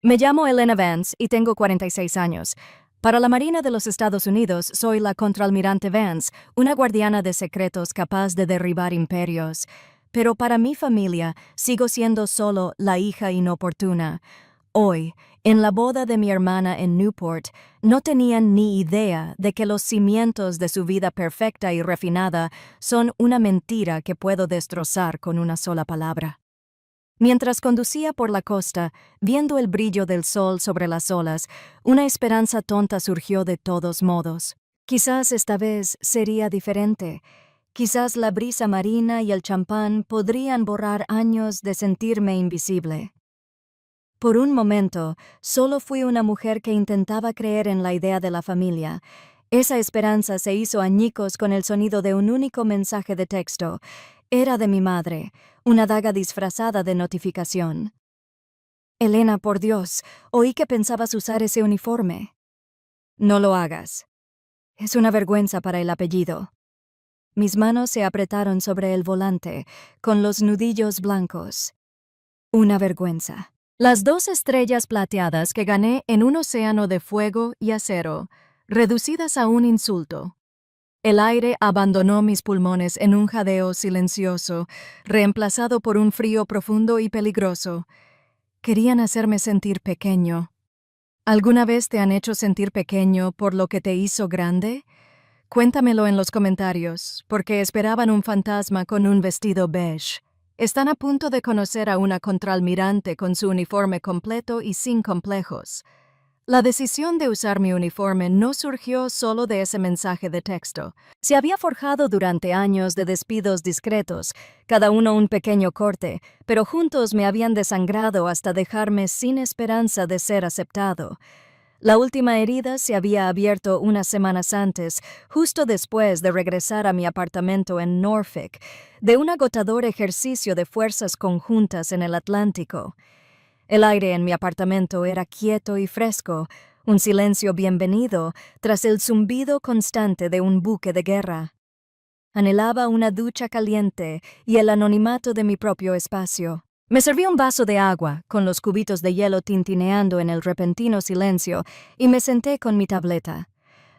Me llamo Elena Vance y tengo 46 años. Para la Marina de los Estados Unidos soy la contraalmirante Vance, una guardiana de secretos capaz de derribar imperios. Pero para mi familia sigo siendo solo la hija inoportuna. Hoy, en la boda de mi hermana en Newport, no tenían ni idea de que los cimientos de su vida perfecta y refinada son una mentira que puedo destrozar con una sola palabra. Mientras conducía por la costa, viendo el brillo del sol sobre las olas, una esperanza tonta surgió de todos modos. Quizás esta vez sería diferente. Quizás la brisa marina y el champán podrían borrar años de sentirme invisible. Por un momento, solo fui una mujer que intentaba creer en la idea de la familia. Esa esperanza se hizo añicos con el sonido de un único mensaje de texto. Era de mi madre, una daga disfrazada de notificación. Elena, por Dios, oí que pensabas usar ese uniforme. No lo hagas. Es una vergüenza para el apellido. Mis manos se apretaron sobre el volante, con los nudillos blancos. Una vergüenza. Las 2 estrellas plateadas que gané en un océano de fuego y acero, reducidas a un insulto. El aire abandonó mis pulmones en un jadeo silencioso, reemplazado por un frío profundo y peligroso. Querían hacerme sentir pequeño. ¿Alguna vez te han hecho sentir pequeño por lo que te hizo grande? Cuéntamelo en los comentarios, porque esperaban un fantasma con un vestido beige. Están a punto de conocer a una contraalmirante con su uniforme completo y sin complejos. La decisión de usar mi uniforme no surgió solo de ese mensaje de texto. Se había forjado durante años de despidos discretos, cada uno un pequeño corte, pero juntos me habían desangrado hasta dejarme sin esperanza de ser aceptado. La última herida se había abierto unas semanas antes, justo después de regresar a mi apartamento en Norfolk, de un agotador ejercicio de fuerzas conjuntas en el Atlántico. El aire en mi apartamento era quieto y fresco, un silencio bienvenido tras el zumbido constante de un buque de guerra. Anhelaba una ducha caliente y el anonimato de mi propio espacio. Me serví un vaso de agua, con los cubitos de hielo tintineando en el repentino silencio, y me senté con mi tableta.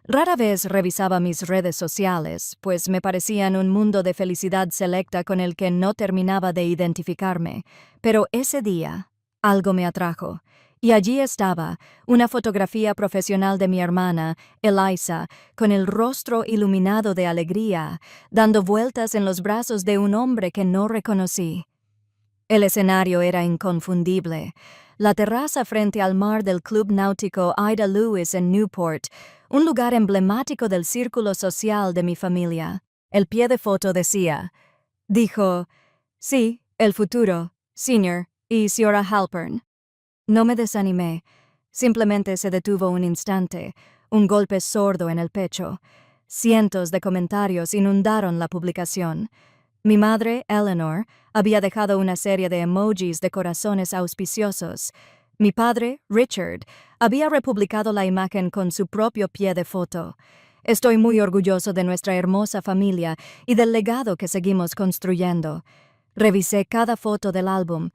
Rara vez revisaba mis redes sociales, pues me parecían un mundo de felicidad selecta con el que no terminaba de identificarme. Pero ese día, algo me atrajo. Y allí estaba, una fotografía profesional de mi hermana, Eliza, con el rostro iluminado de alegría, dando vueltas en los brazos de un hombre que no reconocí. El escenario era inconfundible. La terraza frente al mar del Club Náutico Ida Lewis en Newport, un lugar emblemático del círculo social de mi familia. El pie de foto dijo, sí, el futuro, Senior y Señora Halpern. No me desanimé, simplemente se detuvo un instante, un golpe sordo en el pecho. Cientos de comentarios inundaron la publicación. Mi madre, Eleanor, había dejado una serie de emojis de corazones auspiciosos. Mi padre, Richard, había republicado la imagen con su propio pie de foto. Estoy muy orgulloso de nuestra hermosa familia y del legado que seguimos construyendo. Revisé cada foto del álbum.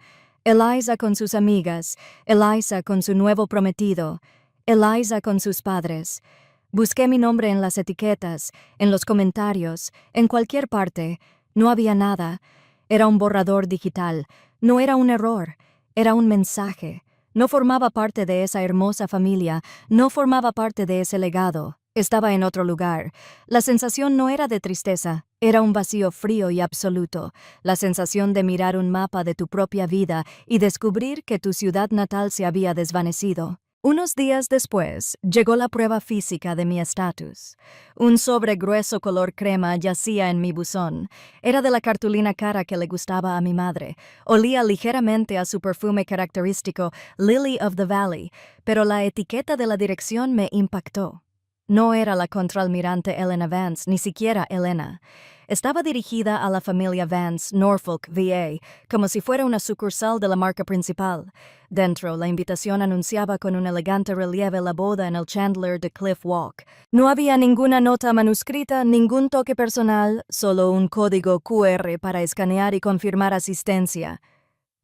Eliza con sus amigas, Eliza con su nuevo prometido, Eliza con sus padres. Busqué mi nombre en las etiquetas, en los comentarios, en cualquier parte. No había nada. Era un borrador digital. No era un error. Era un mensaje. No formaba parte de esa hermosa familia. No formaba parte de ese legado. Estaba en otro lugar. La sensación no era de tristeza. Era un vacío frío y absoluto. La sensación de mirar un mapa de tu propia vida y descubrir que tu ciudad natal se había desvanecido. Unos días después, llegó la prueba física de mi estatus. Un sobre grueso color crema yacía en mi buzón. Era de la cartulina cara que le gustaba a mi madre. Olía ligeramente a su perfume característico, Lily of the Valley, pero la etiqueta de la dirección me impactó. No era la contraalmirante Elena Vance, ni siquiera Elena. Estaba dirigida a la familia Vance, Norfolk, VA, como si fuera una sucursal de la marca principal. Dentro, la invitación anunciaba con un elegante relieve la boda en el Chandler de Cliff Walk. No había ninguna nota manuscrita, ningún toque personal, solo un código QR para escanear y confirmar asistencia.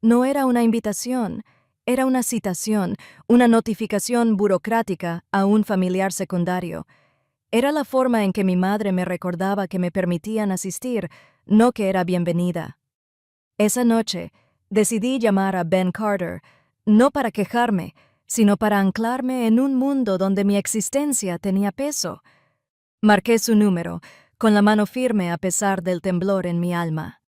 No era una invitación, era una citación, una notificación burocrática a un familiar secundario. Era la forma en que mi madre me recordaba que me permitían asistir, no que era bienvenida. Esa noche, decidí llamar a Ben Carter, no para quejarme, sino para anclarme en un mundo donde mi existencia tenía peso. Marqué su número, con la mano firme a pesar del temblor en mi alma.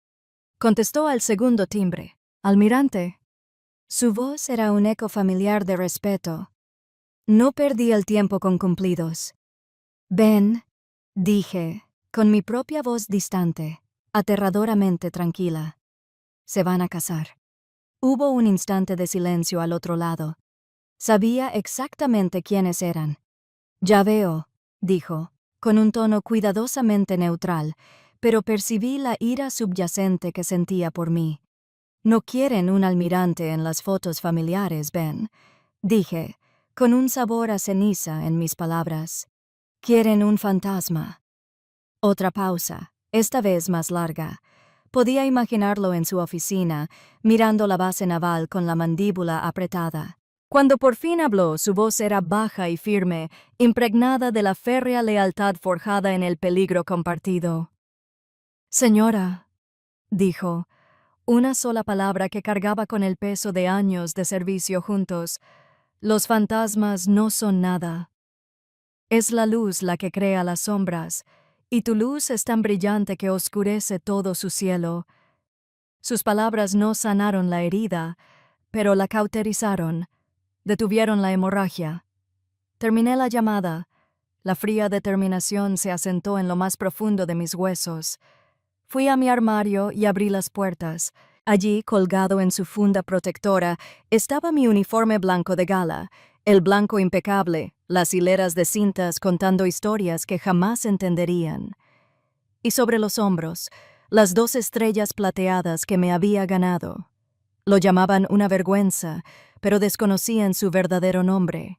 Contestó al segundo timbre. «Almirante». Su voz era un eco familiar de respeto. No perdí el tiempo con cumplidos. «Ben», dije, con mi propia voz distante, aterradoramente tranquila. «Se van a casar». Hubo un instante de silencio al otro lado. Sabía exactamente quiénes eran. «Ya veo», dijo, con un tono cuidadosamente neutral, pero percibí la ira subyacente que sentía por mí. «No quieren un almirante en las fotos familiares, Ben», dije, con un sabor a ceniza en mis palabras. «Quieren un fantasma». Otra pausa, esta vez más larga. Podía imaginarlo en su oficina, mirando la base naval con la mandíbula apretada. Cuando por fin habló, su voz era baja y firme, impregnada de la férrea lealtad forjada en el peligro compartido. «Señora», dijo, una sola palabra que cargaba con el peso de años de servicio juntos, «los fantasmas no son nada. Es la luz la que crea las sombras, y tu luz es tan brillante que oscurece todo su cielo». Sus palabras no sanaron la herida, pero la cauterizaron, detuvieron la hemorragia. Terminé la llamada. La fría determinación se asentó en lo más profundo de mis huesos. Fui a mi armario y abrí las puertas. Allí, colgado en su funda protectora, estaba mi uniforme blanco de gala, el blanco impecable, las hileras de cintas contando historias que jamás entenderían. Y sobre los hombros, las 2 estrellas plateadas que me había ganado. Lo llamaban una vergüenza, pero desconocían su verdadero nombre.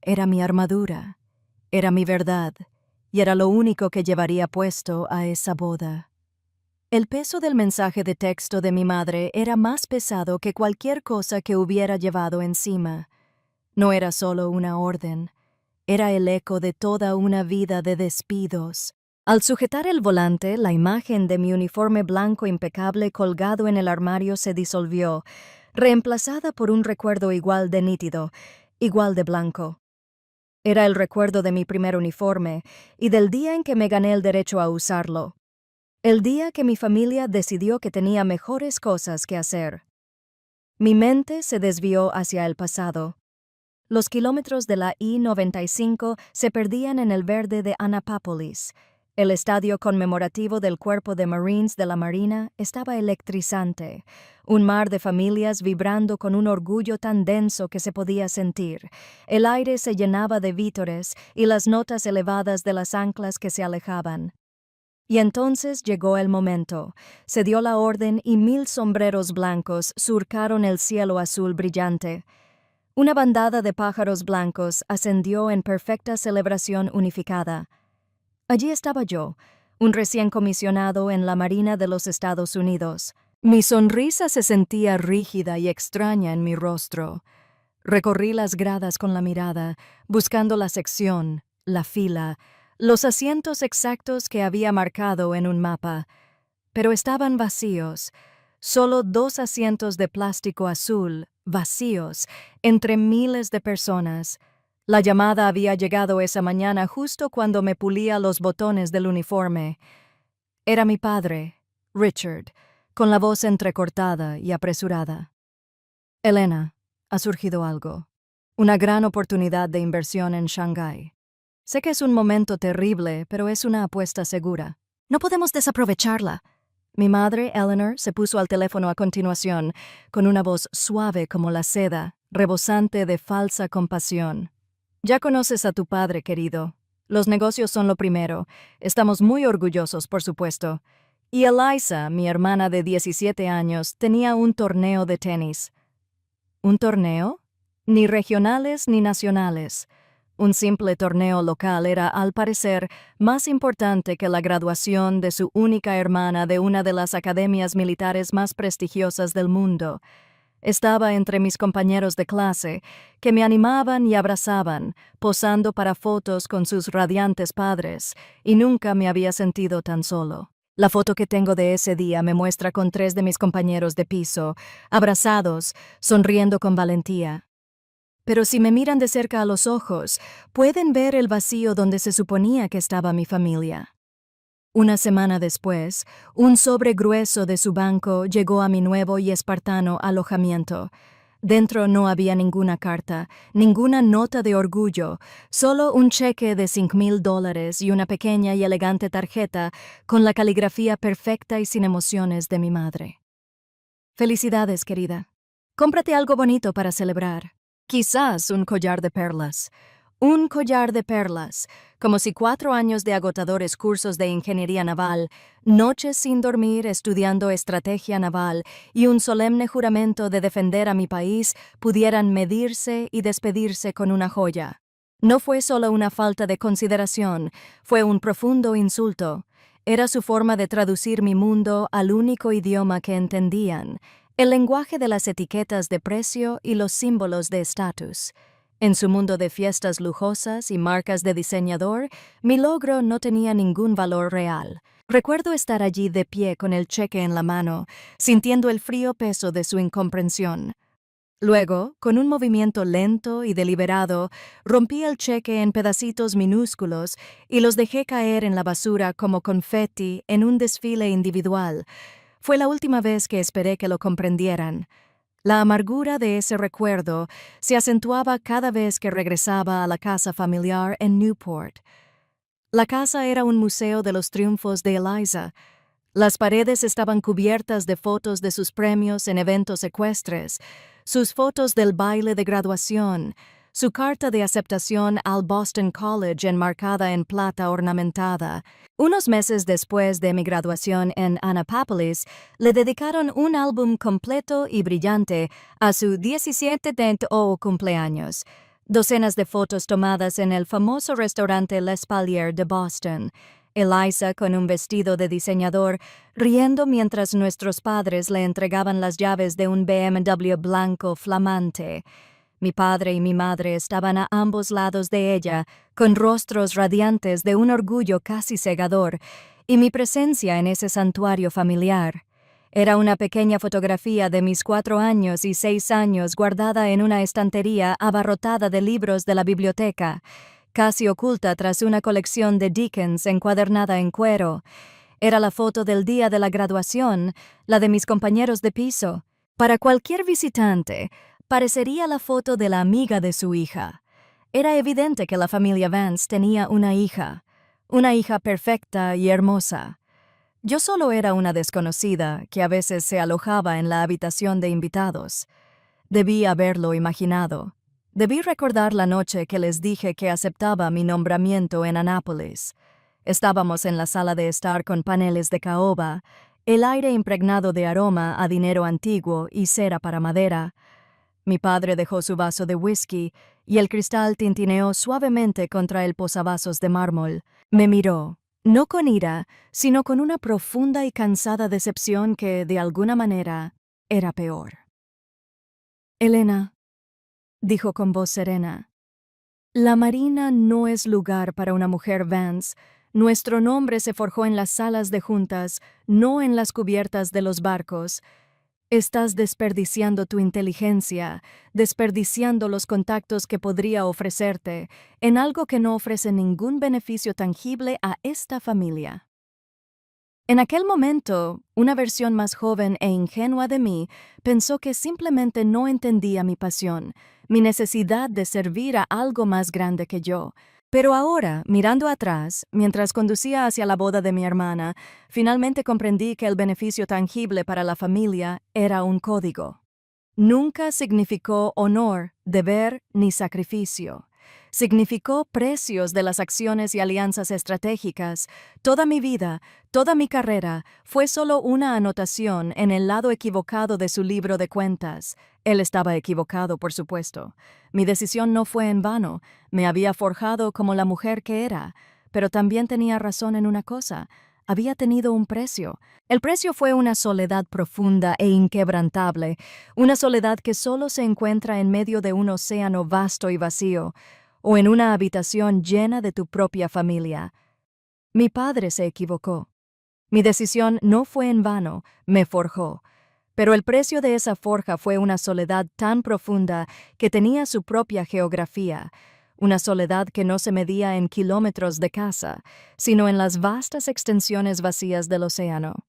Era mi armadura, era mi verdad, y era lo único que llevaría puesto a esa boda. El peso del mensaje de texto de mi madre era más pesado que cualquier cosa que hubiera llevado encima. No era solo una orden, era el eco de toda una vida de despidos. Al sujetar el volante, la imagen de mi uniforme blanco impecable colgado en el armario se disolvió, reemplazada por un recuerdo igual de nítido, igual de blanco. Era el recuerdo de mi primer uniforme y del día en que me gané el derecho a usarlo. El día que mi familia decidió que tenía mejores cosas que hacer. Mi mente se desvió hacia el pasado. Los kilómetros de la I-95 se perdían en el verde de Annapolis. El estadio conmemorativo del Cuerpo de Marines de la Marina estaba electrizante. Un mar de familias vibrando con un orgullo tan denso que se podía sentir. El aire se llenaba de vítores y las notas elevadas de las anclas que se alejaban. Y entonces llegó el momento. Se dio la orden y 1000 sombreros blancos surcaron el cielo azul brillante. Una bandada de pájaros blancos ascendió en perfecta celebración unificada. Allí estaba yo, un recién comisionado en la Marina de los Estados Unidos. Mi sonrisa se sentía rígida y extraña en mi rostro. Recorrí las gradas con la mirada, buscando la sección, la fila, los asientos exactos que había marcado en un mapa. Pero estaban vacíos, solo 2 asientos de plástico azul, vacíos, entre miles de personas. La llamada había llegado esa mañana justo cuando me pulía los botones del uniforme. Era mi padre, Richard, con la voz entrecortada y apresurada. «Elena, ha surgido algo. Una gran oportunidad de inversión en Shanghái. Sé que es un momento terrible, pero es una apuesta segura. No podemos desaprovecharla». Mi madre, Eleanor, se puso al teléfono a continuación, con una voz suave como la seda, rebosante de falsa compasión. «Ya conoces a tu padre, querido. Los negocios son lo primero. Estamos muy orgullosos, por supuesto. Y Eliza, mi hermana de 17 años, tenía un torneo de tenis». «¿Un torneo? Ni regionales ni nacionales». Un simple torneo local era, al parecer, más importante que la graduación de su única hermana de una de las academias militares más prestigiosas del mundo. Estaba entre mis compañeros de clase, que me animaban y abrazaban, posando para fotos con sus radiantes padres, y nunca me había sentido tan solo. La foto que tengo de ese día me muestra con 3 de mis compañeros de piso, abrazados, sonriendo con valentía. Pero si me miran de cerca a los ojos, pueden ver el vacío donde se suponía que estaba mi familia. Una semana después, un sobre grueso de su banco llegó a mi nuevo y espartano alojamiento. Dentro no había ninguna carta, ninguna nota de orgullo, solo un cheque de $5,000 y una pequeña y elegante tarjeta con la caligrafía perfecta y sin emociones de mi madre. Felicidades, querida. Cómprate algo bonito para celebrar. Quizás un collar de perlas. Un collar de perlas, como si 4 años de agotadores cursos de ingeniería naval, noches sin dormir estudiando estrategia naval y un solemne juramento de defender a mi país pudieran medirse y despedirse con una joya. No fue solo una falta de consideración, fue un profundo insulto. Era su forma de traducir mi mundo al único idioma que entendían, el lenguaje de las etiquetas de precio y los símbolos de estatus. En su mundo de fiestas lujosas y marcas de diseñador, mi logro no tenía ningún valor real. Recuerdo estar allí de pie con el cheque en la mano, sintiendo el frío peso de su incomprensión. Luego, con un movimiento lento y deliberado, rompí el cheque en pedacitos minúsculos y los dejé caer en la basura como confeti en un desfile individual. Fue la última vez que esperé que lo comprendieran. La amargura de ese recuerdo se acentuaba cada vez que regresaba a la casa familiar en Newport. La casa era un museo de los triunfos de Eliza. Las paredes estaban cubiertas de fotos de sus premios en eventos ecuestres, sus fotos del baile de graduación, su carta de aceptación al Boston College enmarcada en plata ornamentada. Unos meses después de mi graduación en Annapolis, le dedicaron un álbum completo y brillante a su 17º cumpleaños. Docenas de fotos tomadas en el famoso restaurante L'Espalier de Boston. Eliza con un vestido de diseñador, riendo mientras nuestros padres le entregaban las llaves de un BMW blanco flamante. Mi padre y mi madre estaban a ambos lados de ella, con rostros radiantes de un orgullo casi cegador, y mi presencia en ese santuario familiar. Era una pequeña fotografía de mis 4 años y 6 años guardada en una estantería abarrotada de libros de la biblioteca, casi oculta tras una colección de Dickens encuadernada en cuero. Era la foto del día de la graduación, la de mis compañeros de piso. Para cualquier visitante, parecería la foto de la amiga de su hija. Era evidente que la familia Vance tenía una hija perfecta y hermosa. Yo solo era una desconocida que a veces se alojaba en la habitación de invitados. Debí haberlo imaginado. Debí recordar la noche que les dije que aceptaba mi nombramiento en Annapolis. Estábamos en la sala de estar con paneles de caoba, el aire impregnado de aroma a dinero antiguo y cera para madera. Mi padre dejó su vaso de whisky y el cristal tintineó suavemente contra el posavasos de mármol. Me miró, no con ira, sino con una profunda y cansada decepción que, de alguna manera, era peor. «Elena», dijo con voz serena, «la marina no es lugar para una mujer Vance. Nuestro nombre se forjó en las salas de juntas, no en las cubiertas de los barcos. Estás desperdiciando tu inteligencia, desperdiciando los contactos que podría ofrecerte, en algo que no ofrece ningún beneficio tangible a esta familia». En aquel momento, una versión más joven e ingenua de mí pensó que simplemente no entendía mi pasión, mi necesidad de servir a algo más grande que yo. Pero ahora, mirando atrás, mientras conducía hacia la boda de mi hermana, finalmente comprendí que el beneficio tangible para la familia era un código. Nunca significó honor, deber ni sacrificio. Significó precios de las acciones y alianzas estratégicas. Toda mi vida, toda mi carrera, fue solo una anotación en el lado equivocado de su libro de cuentas. Él estaba equivocado, por supuesto. Mi decisión no fue en vano. Me había forjado como la mujer que era. Pero también tenía razón en una cosa. había tenido un precio. El precio fue una soledad profunda e inquebrantable, una soledad que solo se encuentra en medio de un océano vasto y vacío, o en una habitación llena de tu propia familia. Mi padre se equivocó. Mi decisión no fue en vano, me forjó. Pero el precio de esa forja fue una soledad tan profunda que tenía su propia geografía, una soledad que no se medía en kilómetros de casa, sino en las vastas extensiones vacías del océano.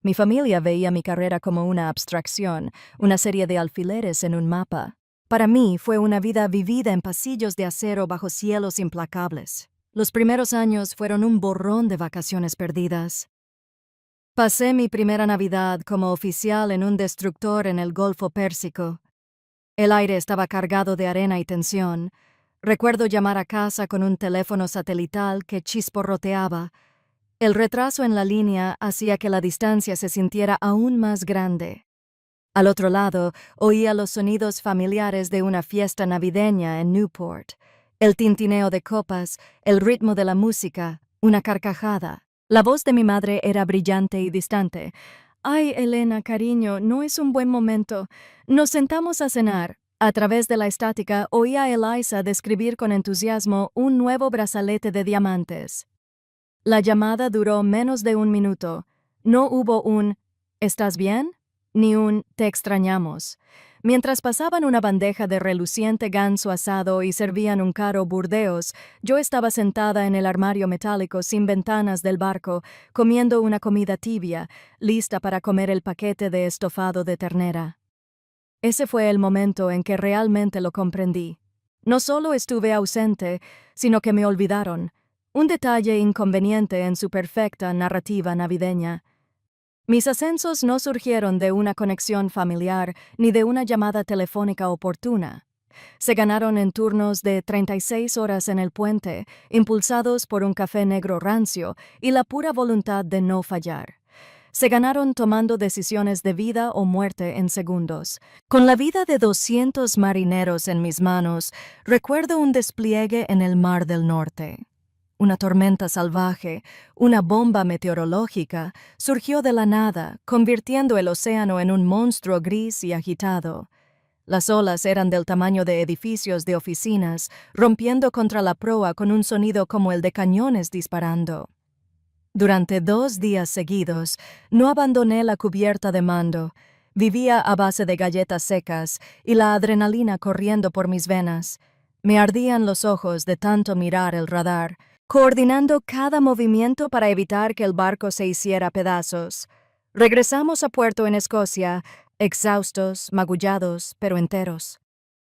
Mi familia veía mi carrera como una abstracción, una serie de alfileres en un mapa. Para mí fue una vida vivida en pasillos de acero bajo cielos implacables. Los primeros años fueron un borrón de vacaciones perdidas. Pasé mi primera Navidad como oficial en un destructor en el Golfo Pérsico. El aire estaba cargado de arena y tensión. Recuerdo llamar a casa con un teléfono satelital que chisporroteaba. El retraso en la línea hacía que la distancia se sintiera aún más grande. Al otro lado, oía los sonidos familiares de una fiesta navideña en Newport. El tintineo de copas, el ritmo de la música, una carcajada. La voz de mi madre era brillante y distante. «Ay, Elena, cariño, no es un buen momento. Nos sentamos a cenar». A través de la estática oía a Eliza describir con entusiasmo un nuevo brazalete de diamantes. La llamada duró menos de un minuto. No hubo un «¿Estás bien?», ni un «Te extrañamos». Mientras pasaban una bandeja de reluciente ganso asado y servían un caro burdeos, yo estaba sentada en el armario metálico sin ventanas del barco, comiendo una comida tibia, lista para comer el paquete de estofado de ternera. Ese fue el momento en que realmente lo comprendí. No solo estuve ausente, sino que me olvidaron. Un detalle inconveniente en su perfecta narrativa navideña. Mis ascensos no surgieron de una conexión familiar ni de una llamada telefónica oportuna. Se ganaron en turnos de 36 horas en el puente, impulsados por un café negro rancio y la pura voluntad de no fallar. Se ganaron tomando decisiones de vida o muerte en segundos. Con la vida de 200 marineros en mis manos, recuerdo un despliegue en el Mar del Norte. Una tormenta salvaje, una bomba meteorológica, surgió de la nada, convirtiendo el océano en un monstruo gris y agitado. Las olas eran del tamaño de edificios de oficinas, rompiendo contra la proa con un sonido como el de cañones disparando. Durante 2 días seguidos, no abandoné la cubierta de mando. Vivía a base de galletas secas y la adrenalina corriendo por mis venas. Me ardían los ojos de tanto mirar el radar, coordinando cada movimiento para evitar que el barco se hiciera pedazos. Regresamos a puerto en Escocia, exhaustos, magullados, pero enteros.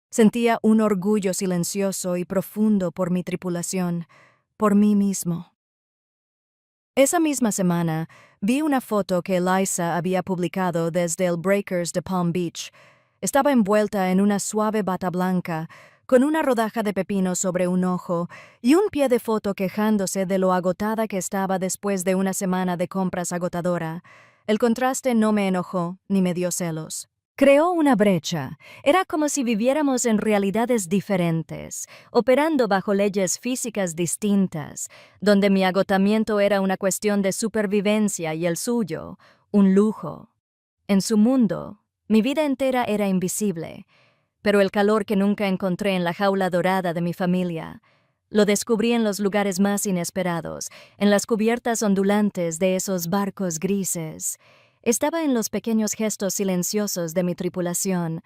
Sentía un orgullo silencioso y profundo por mi tripulación, por mí mismo. Esa misma semana, vi una foto que Eliza había publicado desde el Breakers de Palm Beach. Estaba envuelta en una suave bata blanca, con una rodaja de pepino sobre un ojo y un pie de foto quejándose de lo agotada que estaba después de una semana de compras agotadora. El contraste no me enojó ni me dio celos. Creó una brecha. Era como si viviéramos en realidades diferentes, operando bajo leyes físicas distintas, donde mi agotamiento era una cuestión de supervivencia y el suyo, un lujo. En su mundo, mi vida entera era invisible, pero el calor que nunca encontré en la jaula dorada de mi familia, lo descubrí en los lugares más inesperados, en las cubiertas ondulantes de esos barcos grises. Estaba en los pequeños gestos silenciosos de mi tripulación.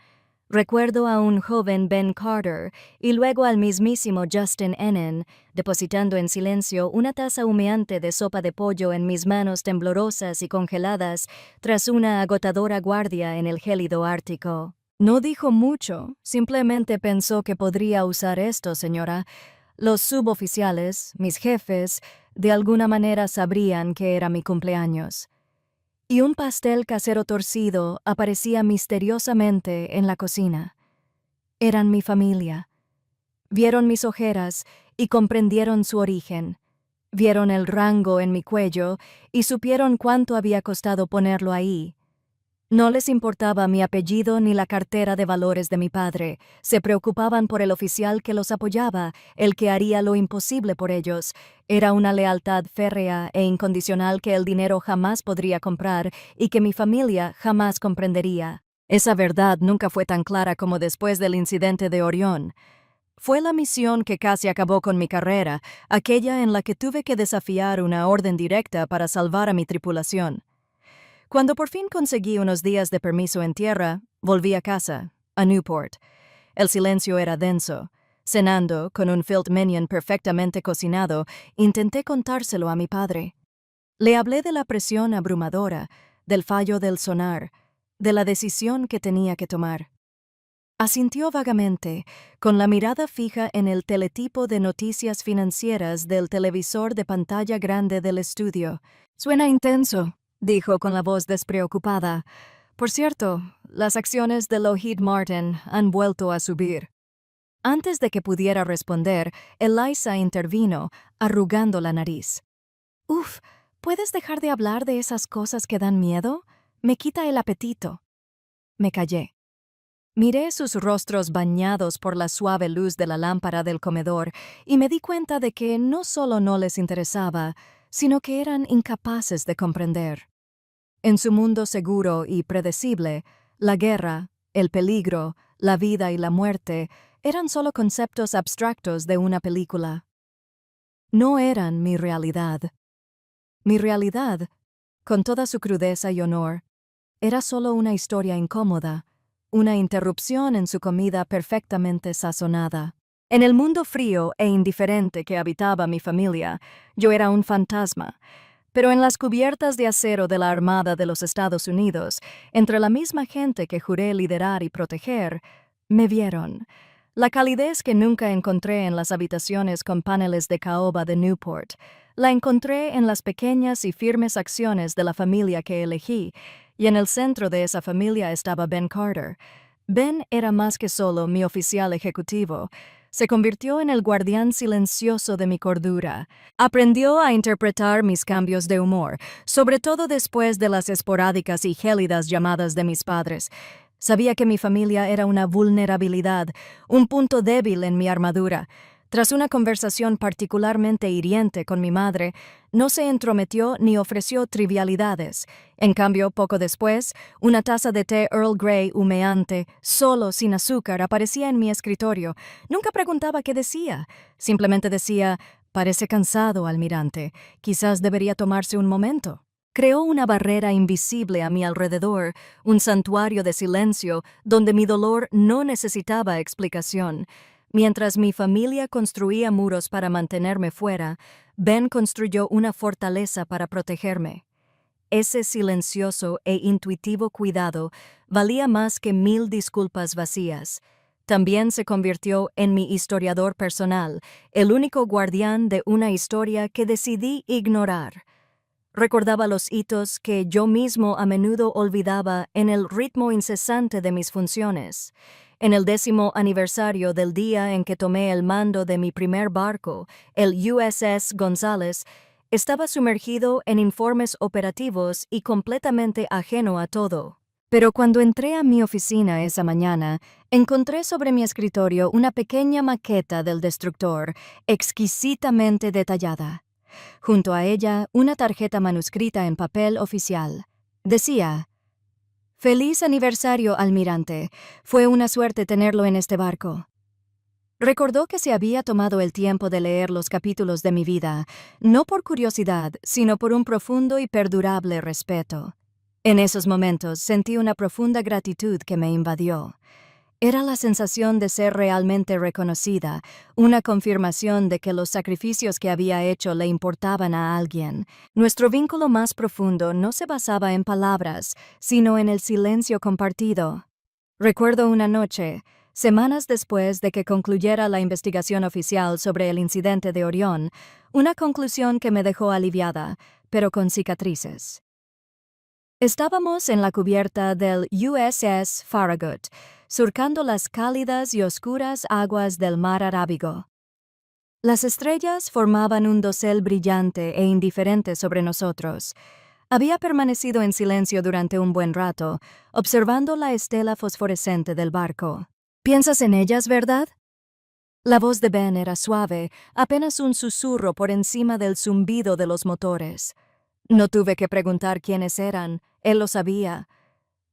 Recuerdo a un joven Ben Carter y luego al mismísimo Justin Enen, depositando en silencio una taza humeante de sopa de pollo en mis manos temblorosas y congeladas tras una agotadora guardia en el gélido Ártico. No dijo mucho, simplemente pensó que podría usar esto, señora. Los suboficiales, mis jefes, de alguna manera sabrían que era mi cumpleaños. Y un pastel casero torcido aparecía misteriosamente en la cocina. Eran mi familia. Vieron mis ojeras y comprendieron su origen. Vieron el rango en mi cuello y supieron cuánto había costado ponerlo ahí. No les importaba mi apellido ni la cartera de valores de mi padre. Se preocupaban por el oficial que los apoyaba, el que haría lo imposible por ellos. Era una lealtad férrea e incondicional que el dinero jamás podría comprar y que mi familia jamás comprendería. Esa verdad nunca fue tan clara como después del incidente de Orión. Fue la misión que casi acabó con mi carrera, aquella en la que tuve que desafiar una orden directa para salvar a mi tripulación. Cuando por fin conseguí unos días de permiso en tierra, volví a casa, a Newport. El silencio era denso. Cenando, con un filet mignon perfectamente cocinado, intenté contárselo a mi padre. Le hablé de la presión abrumadora, del fallo del sonar, de la decisión que tenía que tomar. Asintió vagamente, con la mirada fija en el teletipo de noticias financieras del televisor de pantalla grande del estudio. «Suena intenso», dijo con la voz despreocupada. «Por cierto, las acciones de Lockheed Martin han vuelto a subir». Antes de que pudiera responder, Eliza intervino, arrugando la nariz. «Uf, ¿puedes dejar de hablar de esas cosas que dan miedo? Me quita el apetito». Me callé. Miré sus rostros bañados por la suave luz de la lámpara del comedor y me di cuenta de que no solo no les interesaba, sino que eran incapaces de comprender. En su mundo seguro y predecible, la guerra, el peligro, la vida y la muerte eran solo conceptos abstractos de una película. No eran mi realidad. Mi realidad, con toda su crudeza y honor, era solo una historia incómoda, una interrupción en su comida perfectamente sazonada. En el mundo frío e indiferente que habitaba mi familia, yo era un fantasma, pero en las cubiertas de acero de la Armada de los Estados Unidos, entre la misma gente que juré liderar y proteger, me vieron. La calidez que nunca encontré en las habitaciones con paneles de caoba de Newport, la encontré en las pequeñas y firmes acciones de la familia que elegí, y en el centro de esa familia estaba Ben Carter. Ben era más que solo mi oficial ejecutivo. Se convirtió en el guardián silencioso de mi cordura. Aprendió a interpretar mis cambios de humor, sobre todo después de las esporádicas y gélidas llamadas de mis padres. Sabía que mi familia era una vulnerabilidad, un punto débil en mi armadura. Tras una conversación particularmente hiriente con mi madre, no se entrometió ni ofreció trivialidades. En cambio, poco después, una taza de té Earl Grey humeante, solo sin azúcar, aparecía en mi escritorio. Nunca preguntaba qué decía. Simplemente decía, «Parece cansado, almirante. Quizás debería tomarse un momento». Creó una barrera invisible a mi alrededor, un santuario de silencio donde mi dolor no necesitaba explicación. Mientras mi familia construía muros para mantenerme fuera, Ben construyó una fortaleza para protegerme. Ese silencioso e intuitivo cuidado valía más que 1000 disculpas vacías. También se convirtió en mi historiador personal, el único guardián de una historia que decidí ignorar. Recordaba los hitos que yo mismo a menudo olvidaba en el ritmo incesante de mis funciones. En el 10º aniversario del día en que tomé el mando de mi primer barco, el USS González, estaba sumergido en informes operativos y completamente ajeno a todo. Pero cuando entré a mi oficina esa mañana, encontré sobre mi escritorio una pequeña maqueta del destructor, exquisitamente detallada. Junto a ella, una tarjeta manuscrita en papel oficial. Decía: «Feliz aniversario, almirante. Fue una suerte tenerlo en este barco». Recordó que se había tomado el tiempo de leer los capítulos de mi vida, no por curiosidad, sino por un profundo y perdurable respeto. En esos momentos sentí una profunda gratitud que me invadió. Era la sensación de ser realmente reconocida, una confirmación de que los sacrificios que había hecho le importaban a alguien. Nuestro vínculo más profundo no se basaba en palabras, sino en el silencio compartido. Recuerdo una noche, semanas después de que concluyera la investigación oficial sobre el incidente de Orión, una conclusión que me dejó aliviada, pero con cicatrices. Estábamos en la cubierta del USS Farragut, surcando las cálidas y oscuras aguas del mar Arábigo. Las estrellas formaban un dosel brillante e indiferente sobre nosotros. Había permanecido en silencio durante un buen rato, observando la estela fosforescente del barco. ¿Piensas en ellas, verdad? La voz de Ben era suave, apenas un susurro por encima del zumbido de los motores. No tuve que preguntar quiénes eran, él lo sabía.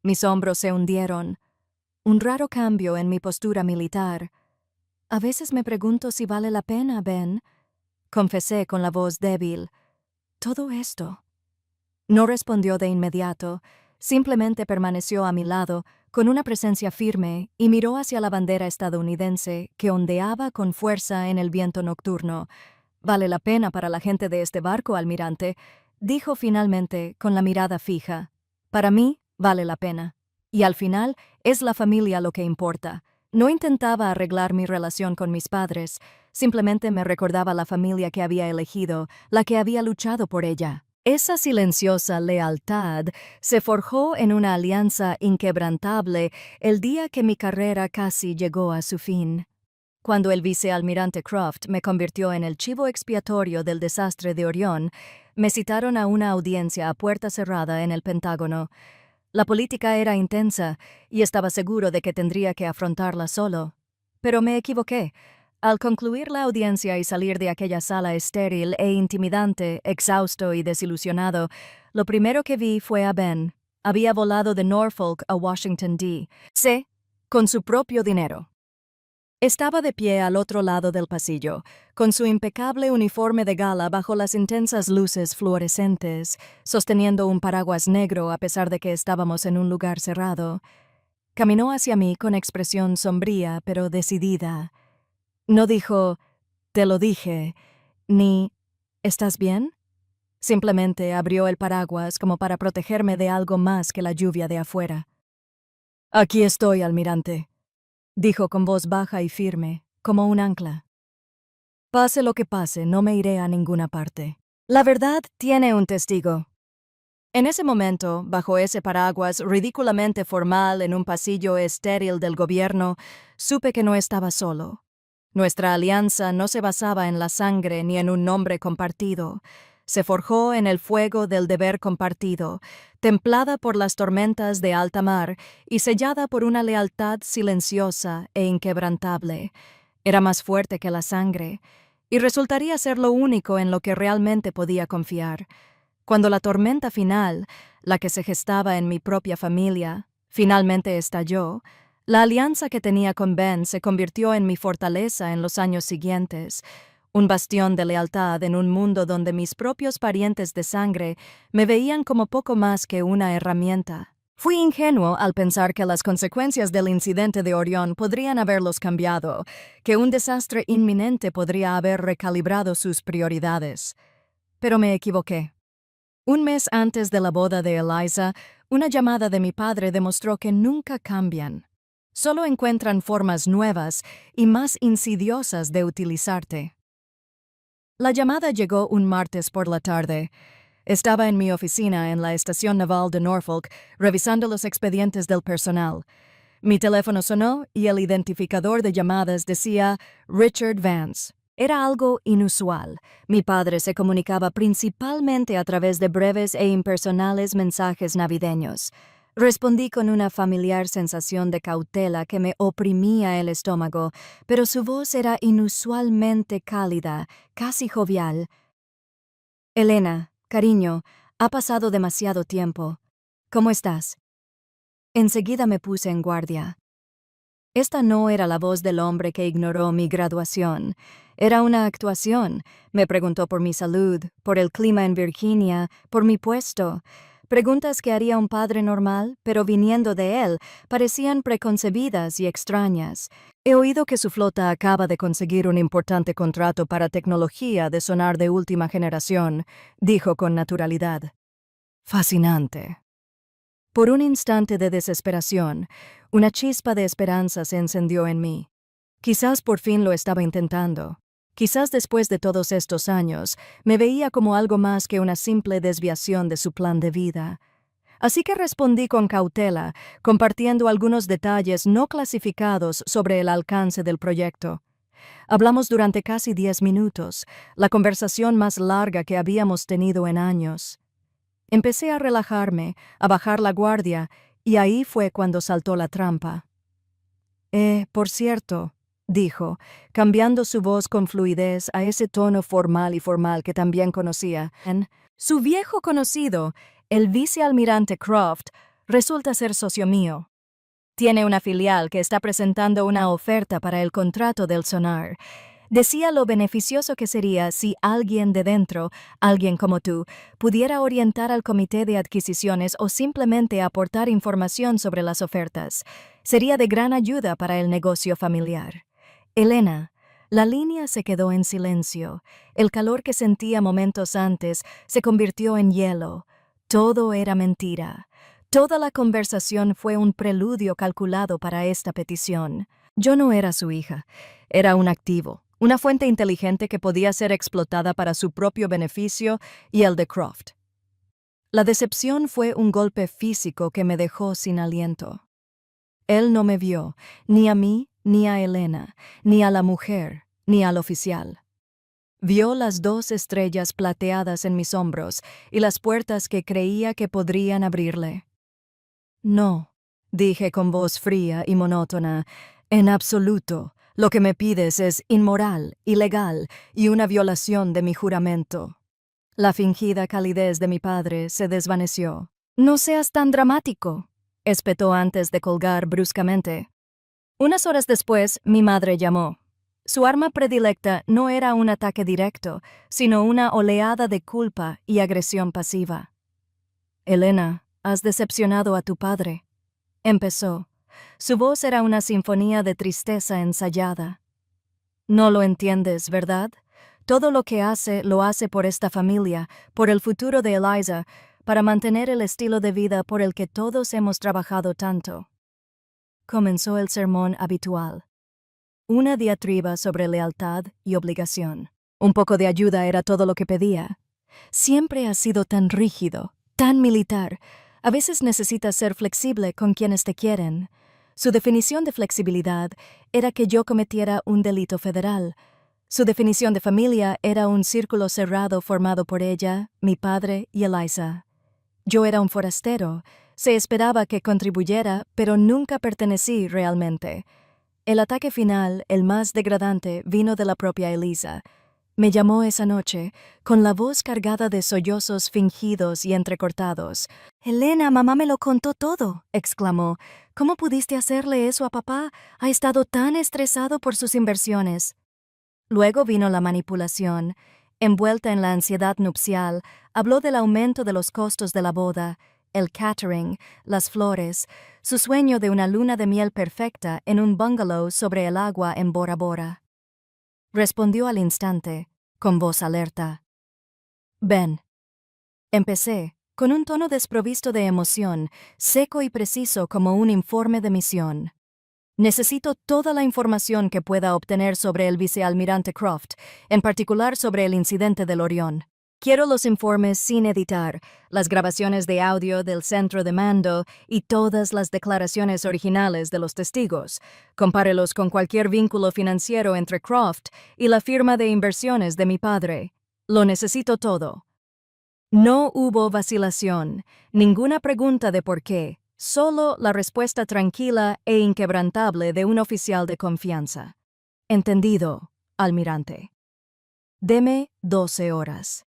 Mis hombros se hundieron. Un raro cambio en mi postura militar. A veces me pregunto si vale la pena, Ben, confesé con la voz débil. Todo esto. No respondió de inmediato, simplemente permaneció a mi lado, con una presencia firme, y miró hacia la bandera estadounidense que ondeaba con fuerza en el viento nocturno. «Vale la pena para la gente de este barco, almirante», dijo finalmente con la mirada fija. «Para mí, vale la pena. Y al final, es la familia lo que importa». No intentaba arreglar mi relación con mis padres, simplemente me recordaba la familia que había elegido, la que había luchado por ella. Esa silenciosa lealtad se forjó en una alianza inquebrantable el día que mi carrera casi llegó a su fin. Cuando el vicealmirante Croft me convirtió en el chivo expiatorio del desastre de Orión, me citaron a una audiencia a puerta cerrada en el Pentágono. La política era intensa y estaba seguro de que tendría que afrontarla solo. Pero me equivoqué. Al concluir la audiencia y salir de aquella sala estéril e intimidante, exhausto y desilusionado, lo primero que vi fue a Ben. Había volado de Norfolk a Washington, D.C. con su propio dinero. Estaba de pie al otro lado del pasillo, con su impecable uniforme de gala bajo las intensas luces fluorescentes, sosteniendo un paraguas negro a pesar de que estábamos en un lugar cerrado. Caminó hacia mí con expresión sombría pero decidida. No dijo, «Te lo dije», ni «¿Estás bien?». Simplemente abrió el paraguas como para protegerme de algo más que la lluvia de afuera. «Aquí estoy, almirante», dijo con voz baja y firme, como un ancla. «Pase lo que pase, no me iré a ninguna parte. La verdad tiene un testigo». En ese momento, bajo ese paraguas ridículamente formal en un pasillo estéril del gobierno, supe que no estaba solo. Nuestra alianza no se basaba en la sangre ni en un nombre compartido. Se forjó en el fuego del deber compartido, templada por las tormentas de alta mar y sellada por una lealtad silenciosa e inquebrantable. Era más fuerte que la sangre, y resultaría ser lo único en lo que realmente podía confiar. Cuando la tormenta final, la que se gestaba en mi propia familia, finalmente estalló, la alianza que tenía con Ben se convirtió en mi fortaleza en los años siguientes, un bastión de lealtad en un mundo donde mis propios parientes de sangre me veían como poco más que una herramienta. Fui ingenuo al pensar que las consecuencias del incidente de Orión podrían haberlos cambiado, que un desastre inminente podría haber recalibrado sus prioridades. Pero me equivoqué. Un mes antes de la boda de Eliza, una llamada de mi padre demostró que nunca cambian. Solo encuentran formas nuevas y más insidiosas de utilizarte. La llamada llegó un martes por la tarde. Estaba en mi oficina en la estación naval de Norfolk, revisando los expedientes del personal. Mi teléfono sonó y el identificador de llamadas decía Richard Vance. Era algo inusual. Mi padre se comunicaba principalmente a través de breves e impersonales mensajes navideños. Respondí con una familiar sensación de cautela que me oprimía el estómago, pero su voz era inusualmente cálida, casi jovial. «Elena, cariño, ha pasado demasiado tiempo. ¿Cómo estás?» Enseguida me puse en guardia. Esta no era la voz del hombre que ignoró mi graduación. Era una actuación. Me preguntó por mi salud, por el clima en Virginia, por mi puesto. Preguntas que haría un padre normal, pero viniendo de él, parecían preconcebidas y extrañas. He oído que su flota acaba de conseguir un importante contrato para tecnología de sonar de última generación, dijo con naturalidad. Fascinante. Por un instante de desesperación, una chispa de esperanza se encendió en mí. Quizás por fin lo estaba intentando. Quizás después de todos estos años, me veía como algo más que una simple desviación de su plan de vida. Así que respondí con cautela, compartiendo algunos detalles no clasificados sobre el alcance del proyecto. Hablamos durante casi 10 minutos, la conversación más larga que habíamos tenido en años. Empecé a relajarme, a bajar la guardia, y ahí fue cuando saltó la trampa. Por cierto, dijo, cambiando su voz con fluidez a ese tono formal y formal que también conocía. Su viejo conocido, el vicealmirante Croft, resulta ser socio mío. Tiene una filial que está presentando una oferta para el contrato del sonar. Decía lo beneficioso que sería si alguien de dentro, alguien como tú, pudiera orientar al comité de adquisiciones o simplemente aportar información sobre las ofertas. Sería de gran ayuda para el negocio familiar. Elena, la línea se quedó en silencio. El calor que sentía momentos antes se convirtió en hielo. Todo era mentira. Toda la conversación fue un preludio calculado para esta petición. Yo no era su hija, era un activo, una fuente inteligente que podía ser explotada para su propio beneficio y el de Croft. La decepción fue un golpe físico que me dejó sin aliento. Él no me vio, ni a mí, ni a Elena, ni a la mujer, ni al oficial. Vio las 2 estrellas plateadas en mis hombros y las puertas que creía que podrían abrirle. No, dije con voz fría y monótona, en absoluto. Lo que me pides es inmoral, ilegal y una violación de mi juramento. La fingida calidez de mi padre se desvaneció. No seas tan dramático, espetó antes de colgar bruscamente. Unas horas después, mi madre llamó. Su arma predilecta no era un ataque directo, sino una oleada de culpa y agresión pasiva. Elena, has decepcionado a tu padre. Empezó. Su voz era una sinfonía de tristeza ensayada. No lo entiendes, ¿verdad? Todo lo que hace, lo hace por esta familia, por el futuro de Eliza, para mantener el estilo de vida por el que todos hemos trabajado tanto. Comenzó el sermón habitual. Una diatriba sobre lealtad y obligación. Un poco de ayuda era todo lo que pedía. Siempre has sido tan rígido, tan militar. A veces necesitas ser flexible con quienes te quieren. Su definición de flexibilidad era que yo cometiera un delito federal. Su definición de familia era un círculo cerrado formado por ella, mi padre y Eliza. Yo era un forastero. Se esperaba que contribuyera, pero nunca pertenecí realmente. El ataque final, el más degradante, vino de la propia Eliza. Me llamó esa noche, con la voz cargada de sollozos fingidos y entrecortados. «Elena, mamá me lo contó todo», exclamó. «¿Cómo pudiste hacerle eso a papá? Ha estado tan estresado por sus inversiones». Luego vino la manipulación. Envuelta en la ansiedad nupcial, habló del aumento de los costos de la boda, el catering, las flores, su sueño de una luna de miel perfecta en un bungalow sobre el agua en Bora Bora. Respondió al instante, con voz alerta. «Ben». Empecé, con un tono desprovisto de emoción, seco y preciso como un informe de misión. Necesito toda la información que pueda obtener sobre el vicealmirante Croft, en particular sobre el incidente del Orión. Quiero los informes sin editar, las grabaciones de audio del centro de mando y todas las declaraciones originales de los testigos. Compárelos con cualquier vínculo financiero entre Croft y la firma de inversiones de mi padre. Lo necesito todo. No hubo vacilación, ninguna pregunta de por qué, solo la respuesta tranquila e inquebrantable de un oficial de confianza. Entendido, almirante. Deme 12 horas.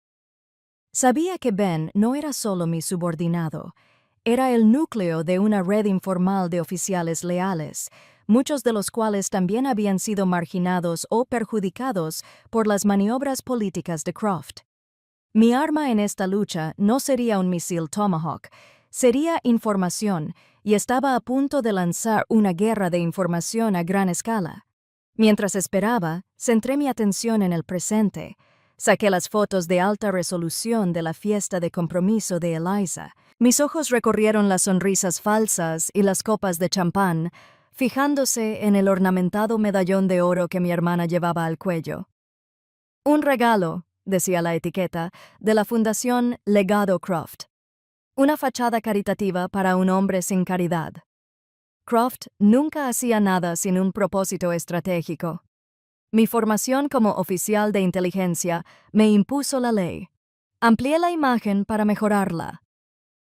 Sabía que Ben no era solo mi subordinado, era el núcleo de una red informal de oficiales leales, muchos de los cuales también habían sido marginados o perjudicados por las maniobras políticas de Croft. Mi arma en esta lucha no sería un misil Tomahawk, sería información, y estaba a punto de lanzar una guerra de información a gran escala. Mientras esperaba, centré mi atención en el presente. Saqué las fotos de alta resolución de la fiesta de compromiso de Eliza. Mis ojos recorrieron las sonrisas falsas y las copas de champán, fijándose en el ornamentado medallón de oro que mi hermana llevaba al cuello. Un regalo, decía la etiqueta, de la Fundación Legado Croft. Una fachada caritativa para un hombre sin caridad. Croft nunca hacía nada sin un propósito estratégico. Mi formación como oficial de inteligencia me impuso la ley. Amplié la imagen para mejorarla.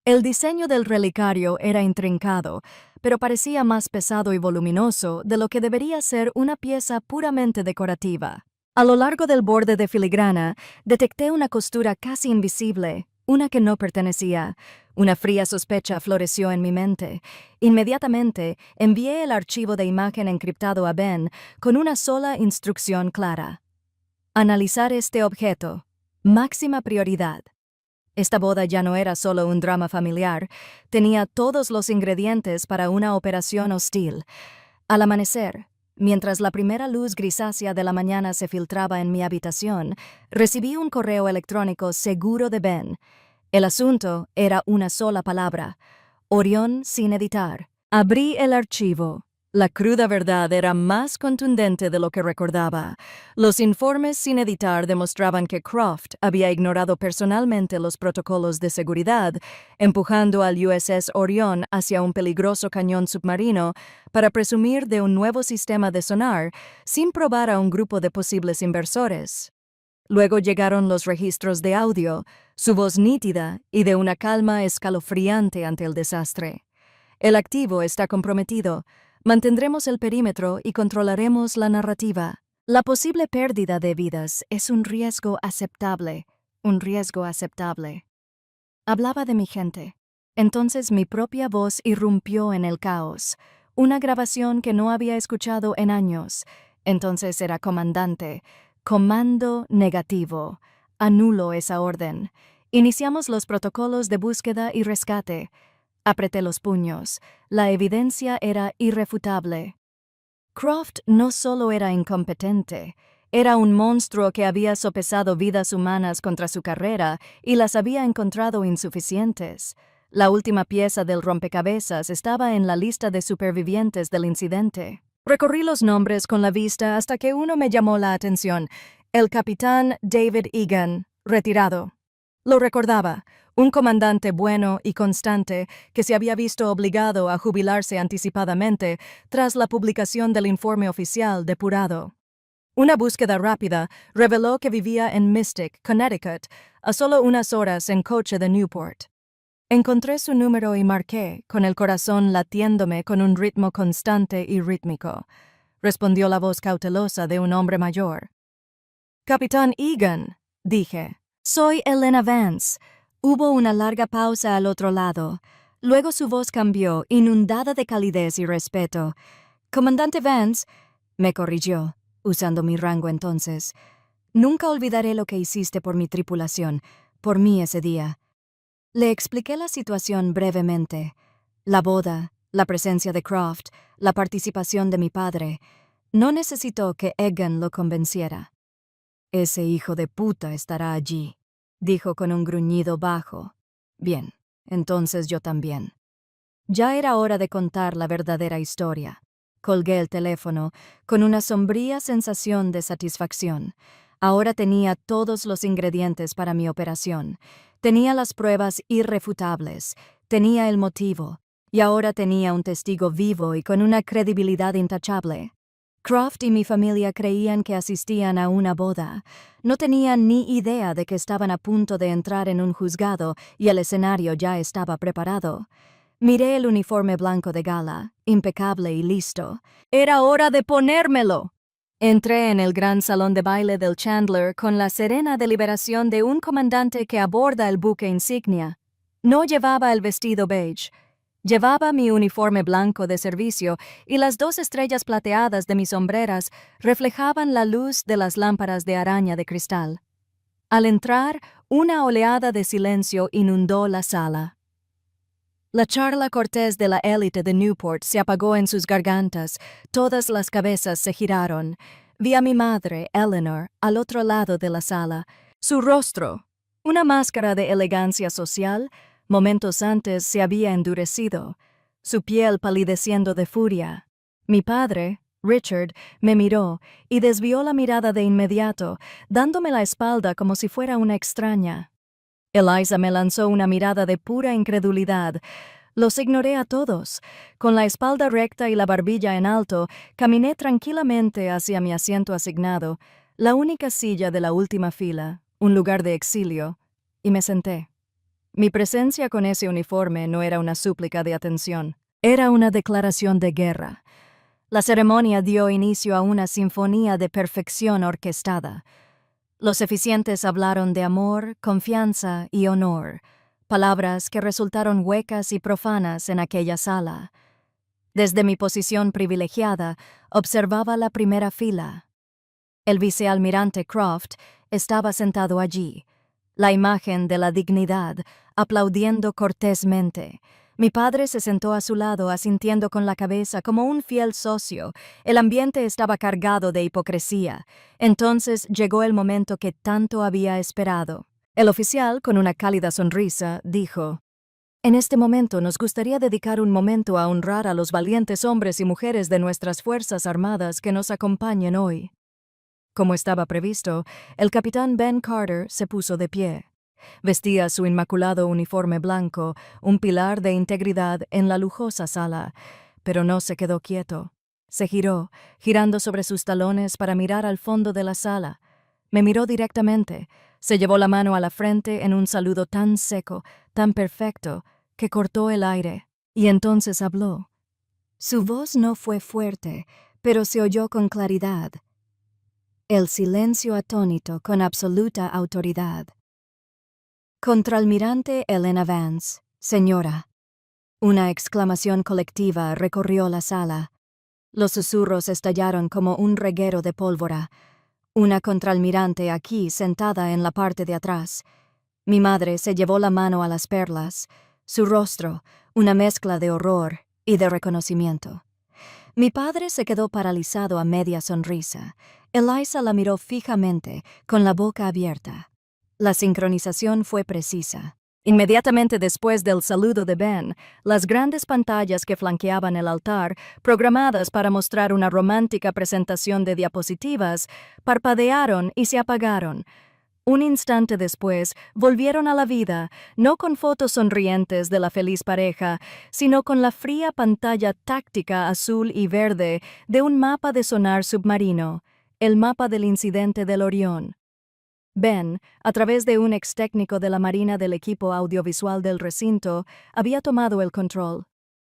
El diseño del relicario era intrincado, pero parecía más pesado y voluminoso de lo que debería ser una pieza puramente decorativa. A lo largo del borde de filigrana, detecté una costura casi invisible, una que no pertenecía. Una fría sospecha floreció en mi mente. Inmediatamente, envié el archivo de imagen encriptado a Ben con una sola instrucción clara. Analizar este objeto. Máxima prioridad. Esta boda ya no era solo un drama familiar, tenía todos los ingredientes para una operación hostil. Al amanecer, mientras la primera luz grisácea de la mañana se filtraba en mi habitación, recibí un correo electrónico seguro de Ben. El asunto era una sola palabra: Orión sin editar. Abrí el archivo. La cruda verdad era más contundente de lo que recordaba. Los informes sin editar demostraban que Croft había ignorado personalmente los protocolos de seguridad, empujando al USS Orión hacia un peligroso cañón submarino para presumir de un nuevo sistema de sonar sin probar a un grupo de posibles inversores. Luego llegaron los registros de audio, su voz nítida y de una calma escalofriante ante el desastre. El activo está comprometido. Mantendremos el perímetro y controlaremos la narrativa. La posible pérdida de vidas es un riesgo aceptable. Un riesgo aceptable. Hablaba de mi gente. Entonces mi propia voz irrumpió en el caos. Una grabación que no había escuchado en años. Entonces era comandante. Comando negativo. Anulo esa orden. Iniciamos los protocolos de búsqueda y rescate. Apreté los puños. La evidencia era irrefutable. Croft no solo era incompetente, era un monstruo que había sopesado vidas humanas contra su carrera y las había encontrado insuficientes. La última pieza del rompecabezas estaba en la lista de supervivientes del incidente. Recorrí los nombres con la vista hasta que uno me llamó la atención: el capitán David Egan, retirado. Lo recordaba, un comandante bueno y constante que se había visto obligado a jubilarse anticipadamente tras la publicación del informe oficial depurado. Una búsqueda rápida reveló que vivía en Mystic, Connecticut, a solo unas horas en coche de Newport. Encontré su número y marqué, con el corazón latiéndome con un ritmo constante y rítmico. Respondió la voz cautelosa de un hombre mayor. «Capitán Egan», dije. «Soy Elena Vance». Hubo una larga pausa al otro lado. Luego su voz cambió, inundada de calidez y respeto. «Comandante Vance», me corrigió, usando mi rango entonces. «Nunca olvidaré lo que hiciste por mi tripulación, por mí ese día». Le expliqué la situación brevemente. La boda, la presencia de Croft, la participación de mi padre. No necesitó que Egan lo convenciera. «Ese hijo de puta estará allí», dijo con un gruñido bajo. «Bien, entonces yo también». Ya era hora de contar la verdadera historia. Colgué el teléfono con una sombría sensación de satisfacción. Ahora tenía todos los ingredientes para mi operación. Tenía las pruebas irrefutables. Tenía el motivo. Y ahora tenía un testigo vivo y con una credibilidad intachable. Croft y mi familia creían que asistían a una boda. No tenían ni idea de que estaban a punto de entrar en un juzgado y el escenario ya estaba preparado. Miré el uniforme blanco de gala, impecable y listo. ¡Era hora de ponérmelo! Entré en el gran salón de baile del Chandler con la serena deliberación de un comandante que aborda el buque insignia. No llevaba el vestido beige. Llevaba mi uniforme blanco de servicio y las 2 estrellas plateadas de mis hombreras reflejaban la luz de las lámparas de araña de cristal. Al entrar, una oleada de silencio inundó la sala. La charla cortés de la élite de Newport se apagó en sus gargantas, todas las cabezas se giraron. Vi a mi madre, Eleanor, al otro lado de la sala. Su rostro, una máscara de elegancia social, momentos antes se había endurecido, su piel palideciendo de furia. Mi padre, Richard, me miró y desvió la mirada de inmediato, dándome la espalda como si fuera una extraña. Eliza me lanzó una mirada de pura incredulidad. Los ignoré a todos. Con la espalda recta y la barbilla en alto, caminé tranquilamente hacia mi asiento asignado, la única silla de la última fila, un lugar de exilio, y me senté. Mi presencia con ese uniforme no era una súplica de atención, era una declaración de guerra. La ceremonia dio inicio a una sinfonía de perfección orquestada. Los eficientes hablaron de amor, confianza y honor, palabras que resultaron huecas y profanas en aquella sala. Desde mi posición privilegiada, observaba la primera fila. El vicealmirante Croft estaba sentado allí, la imagen de la dignidad, aplaudiendo cortésmente. Mi padre se sentó a su lado, asintiendo con la cabeza como un fiel socio. El ambiente estaba cargado de hipocresía. Entonces llegó el momento que tanto había esperado. El oficial, con una cálida sonrisa, dijo: «En este momento nos gustaría dedicar un momento a honrar a los valientes hombres y mujeres de nuestras Fuerzas Armadas que nos acompañen hoy». Como estaba previsto, el capitán Ben Carter se puso de pie. Vestía su inmaculado uniforme blanco, un pilar de integridad en la lujosa sala, pero no se quedó quieto. Se giró, girando sobre sus talones para mirar al fondo de la sala. Me miró directamente, se llevó la mano a la frente en un saludo tan seco, tan perfecto, que cortó el aire, y entonces habló. Su voz no fue fuerte, pero se oyó con claridad. El silencio atónito con absoluta autoridad. Contraalmirante Elena Vance, señora. Una exclamación colectiva recorrió la sala. Los susurros estallaron como un reguero de pólvora. Una contraalmirante aquí sentada en la parte de atrás. Mi madre se llevó la mano a las perlas. Su rostro, una mezcla de horror y de reconocimiento. Mi padre se quedó paralizado a media sonrisa. Eliza la miró fijamente, con la boca abierta. La sincronización fue precisa. Inmediatamente después del saludo de Ben, las grandes pantallas que flanqueaban el altar, programadas para mostrar una romántica presentación de diapositivas, parpadearon y se apagaron. Un instante después, volvieron a la vida, no con fotos sonrientes de la feliz pareja, sino con la fría pantalla táctica azul y verde de un mapa de sonar submarino, el mapa del incidente del Orión. Ben, a través de un ex técnico de la Marina del equipo audiovisual del recinto, había tomado el control.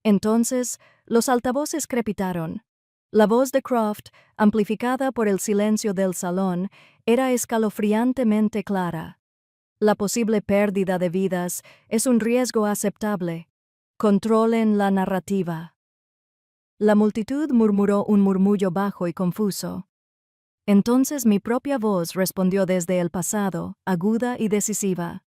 Entonces, los altavoces crepitaron. La voz de Croft, amplificada por el silencio del salón, era escalofriantemente clara. La posible pérdida de vidas es un riesgo aceptable. Controlen la narrativa. La multitud murmuró un murmullo bajo y confuso. Entonces mi propia voz respondió desde el pasado, aguda y decisiva.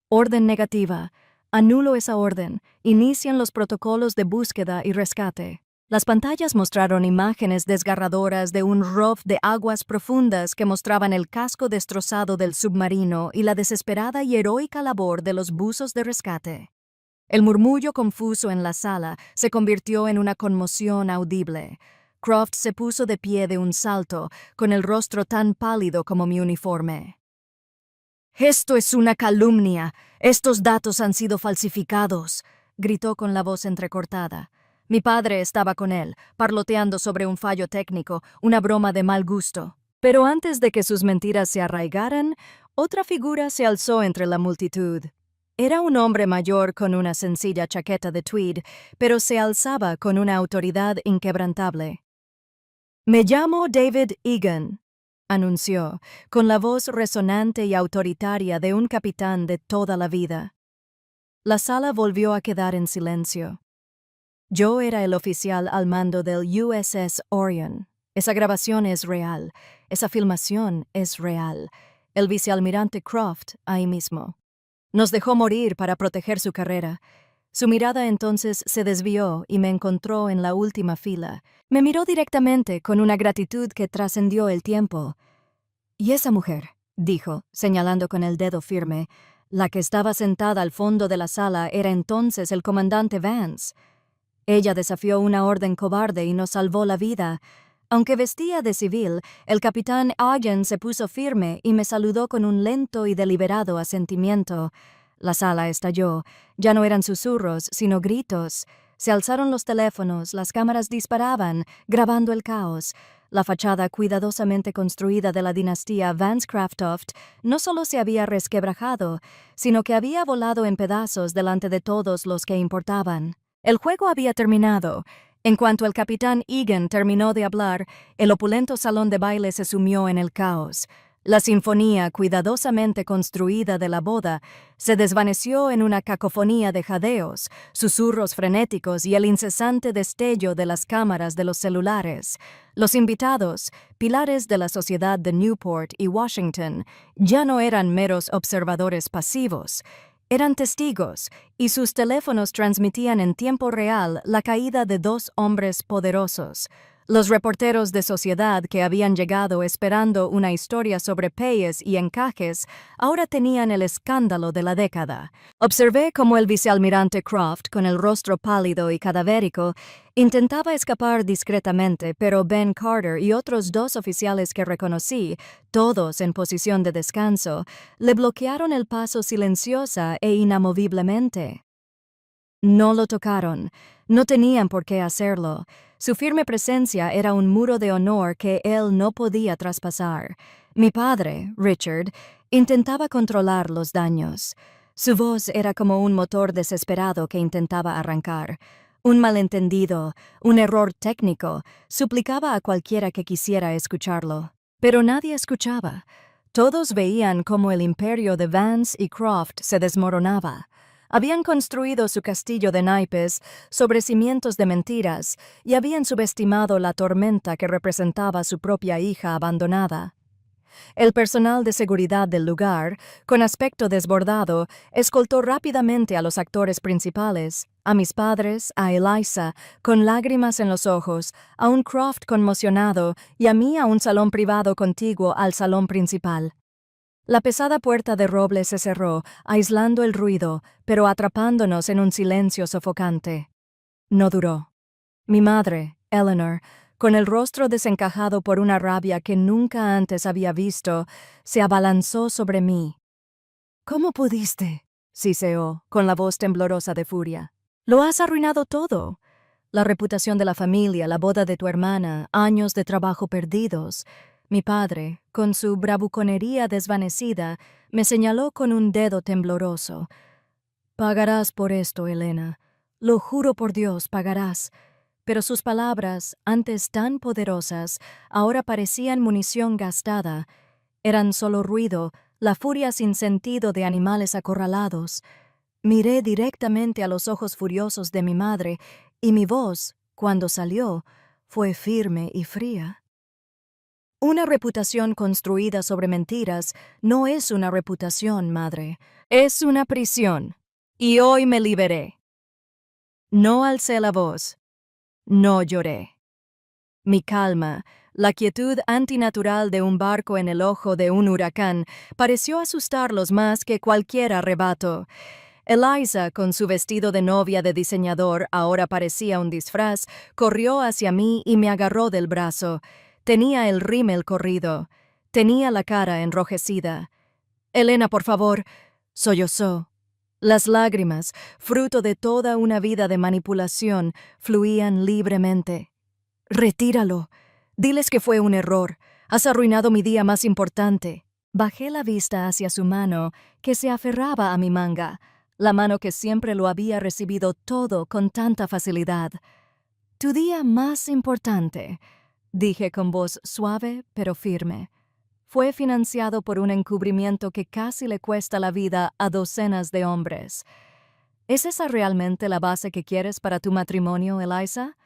Orden negativa. Anulo esa orden. Inician los protocolos de búsqueda y rescate. Las pantallas mostraron imágenes desgarradoras de un ROV de aguas profundas que mostraban el casco destrozado del submarino y la desesperada y heroica labor de los buzos de rescate. El murmullo confuso en la sala se convirtió en una conmoción audible. Croft se puso de pie de un salto, con el rostro tan pálido como mi uniforme. «Esto es una calumnia. Estos datos han sido falsificados», gritó con la voz entrecortada. Mi padre estaba con él, parloteando sobre un fallo técnico, una broma de mal gusto. Pero antes de que sus mentiras se arraigaran, otra figura se alzó entre la multitud. Era un hombre mayor con una sencilla chaqueta de tweed, pero se alzaba con una autoridad inquebrantable. «Me llamo David Egan», anunció, con la voz resonante y autoritaria de un capitán de toda la vida. La sala volvió a quedar en silencio. Yo era el oficial al mando del USS Orion. Esa grabación es real. Esa filmación es real. El vicealmirante Croft, ahí mismo. Nos dejó morir para proteger su carrera. Su mirada entonces se desvió y me encontró en la última fila. Me miró directamente con una gratitud que trascendió el tiempo. «¿Y esa mujer?», dijo, señalando con el dedo firme. La que estaba sentada al fondo de la sala era entonces el comandante Vance. Ella desafió una orden cobarde y nos salvó la vida. Aunque vestía de civil, el capitán Egan se puso firme y me saludó con un lento y deliberado asentimiento. La sala estalló. Ya no eran susurros, sino gritos. Se alzaron los teléfonos, las cámaras disparaban, grabando el caos. La fachada cuidadosamente construida de la dinastía Vance Craftoft no solo se había resquebrajado, sino que había volado en pedazos delante de todos los que importaban. El juego había terminado. En cuanto el capitán Egan terminó de hablar, el opulento salón de baile se sumió en el caos. La sinfonía cuidadosamente construida de la boda se desvaneció en una cacofonía de jadeos, susurros frenéticos y el incesante destello de las cámaras de los celulares. Los invitados, pilares de la sociedad de Newport y Washington, ya no eran meros observadores pasivos. Eran testigos, y sus teléfonos transmitían en tiempo real la caída de dos hombres poderosos. Los reporteros de sociedad que habían llegado esperando una historia sobre peyes y encajes ahora tenían el escándalo de la década. Observé cómo el vicealmirante Croft, con el rostro pálido y cadavérico, intentaba escapar discretamente, pero Ben Carter y otros dos oficiales que reconocí, todos en posición de descanso, le bloquearon el paso silenciosa e inamoviblemente. No lo tocaron. No tenían por qué hacerlo. Su firme presencia era un muro de honor que él no podía traspasar. Mi padre, Richard, intentaba controlar los daños. Su voz era como un motor desesperado que intentaba arrancar. Un malentendido, un error técnico, suplicaba a cualquiera que quisiera escucharlo. Pero nadie escuchaba. Todos veían cómo el imperio de Vance y Croft se desmoronaba. Habían construido su castillo de naipes sobre cimientos de mentiras y habían subestimado la tormenta que representaba su propia hija abandonada. El personal de seguridad del lugar, con aspecto desbordado, escoltó rápidamente a los actores principales, a mis padres, a Eliza, con lágrimas en los ojos, a un Croft conmocionado y a mí a un salón privado contiguo al salón principal. La pesada puerta de roble se cerró, aislando el ruido, pero atrapándonos en un silencio sofocante. No duró. Mi madre, Eleanor, con el rostro desencajado por una rabia que nunca antes había visto, se abalanzó sobre mí. «¿Cómo pudiste?», siseó, con la voz temblorosa de furia. «Lo has arruinado todo. La reputación de la familia, la boda de tu hermana, años de trabajo perdidos». Mi padre, con su bravuconería desvanecida, me señaló con un dedo tembloroso. «Pagarás por esto, Elena. Lo juro por Dios, pagarás». Pero sus palabras, antes tan poderosas, ahora parecían munición gastada. Eran solo ruido, la furia sin sentido de animales acorralados. Miré directamente a los ojos furiosos de mi madre, y mi voz, cuando salió, fue firme y fría. Una reputación construida sobre mentiras no es una reputación, madre. Es una prisión. Y hoy me liberé. No alcé la voz. No lloré. Mi calma, la quietud antinatural de un barco en el ojo de un huracán, pareció asustarlos más que cualquier arrebato. Eliza, con su vestido de novia de diseñador, ahora parecía un disfraz, corrió hacia mí y me agarró del brazo. Tenía el rímel corrido. Tenía la cara enrojecida. «Elena, por favor», sollozó. Las lágrimas, fruto de toda una vida de manipulación, fluían libremente. «Retíralo. Diles que fue un error. Has arruinado mi día más importante». Bajé la vista hacia su mano, que se aferraba a mi manga, la mano que siempre lo había recibido todo con tanta facilidad. «Tu día más importante», dije con voz suave pero firme. «Fue financiado por un encubrimiento que casi le cuesta la vida a docenas de hombres. ¿Es esa realmente la base que quieres para tu matrimonio, Eliza?»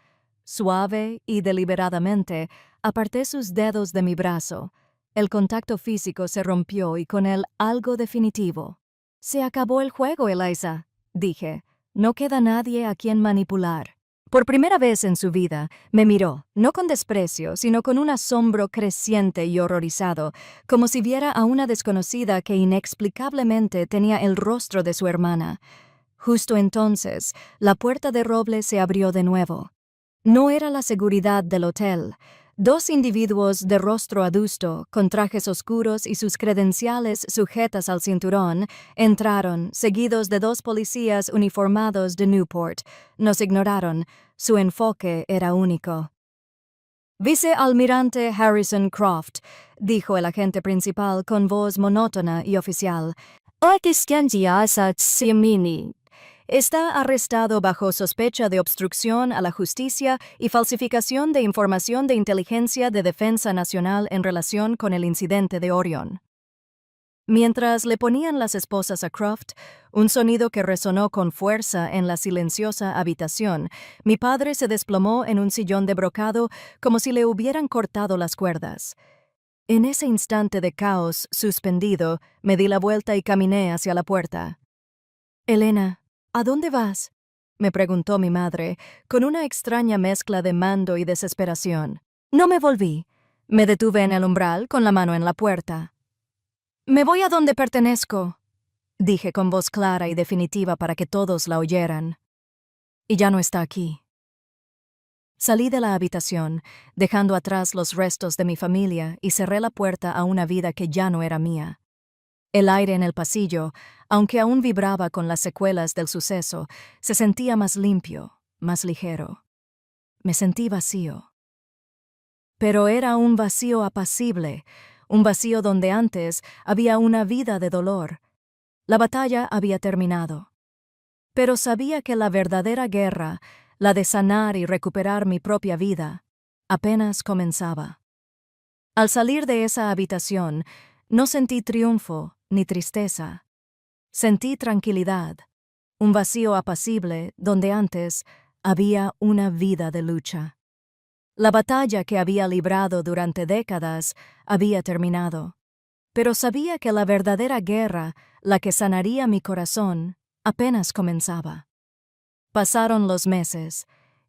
Suave y deliberadamente, aparté sus dedos de mi brazo. El contacto físico se rompió y con él algo definitivo. «Se acabó el juego, Eliza», dije. «No queda nadie a quien manipular». Por primera vez en su vida, me miró, no con desprecio, sino con un asombro creciente y horrorizado, como si viera a una desconocida que inexplicablemente tenía el rostro de su hermana. Justo entonces, la puerta de roble se abrió de nuevo. No era la seguridad del hotel. Dos individuos de rostro adusto, con trajes oscuros y sus credenciales sujetas al cinturón, entraron, seguidos de dos policías uniformados de Newport. Nos ignoraron. Su enfoque era único. Vicealmirante Harrison Croft, dijo el agente principal con voz monótona y oficial. Existencia Siamini. Está arrestado bajo sospecha de obstrucción a la justicia y falsificación de información de inteligencia de defensa nacional en relación con el incidente de Orion. Mientras le ponían las esposas a Croft, un sonido que resonó con fuerza en la silenciosa habitación, mi padre se desplomó en un sillón de brocado como si le hubieran cortado las cuerdas. En ese instante de caos suspendido, me di la vuelta y caminé hacia la puerta. «Elena, ¿a dónde vas?», me preguntó mi madre, con una extraña mezcla de mando y desesperación. No me volví. Me detuve en el umbral con la mano en la puerta. «Me voy a donde pertenezco», dije con voz clara y definitiva para que todos la oyeran. «Y ya no está aquí». Salí de la habitación, dejando atrás los restos de mi familia, y cerré la puerta a una vida que ya no era mía. El aire en el pasillo, aunque aún vibraba con las secuelas del suceso, se sentía más limpio, más ligero. Me sentí vacío. Pero era un vacío apacible, un vacío donde antes había una vida de dolor. La batalla había terminado. Pero sabía que la verdadera guerra, la de sanar y recuperar mi propia vida, apenas comenzaba. Al salir de esa habitación, no sentí triunfo ni tristeza. Sentí tranquilidad, un vacío apacible donde antes había una vida de lucha. La batalla que había librado durante décadas había terminado, pero sabía que la verdadera guerra, la que sanaría mi corazón, apenas comenzaba. Pasaron los meses.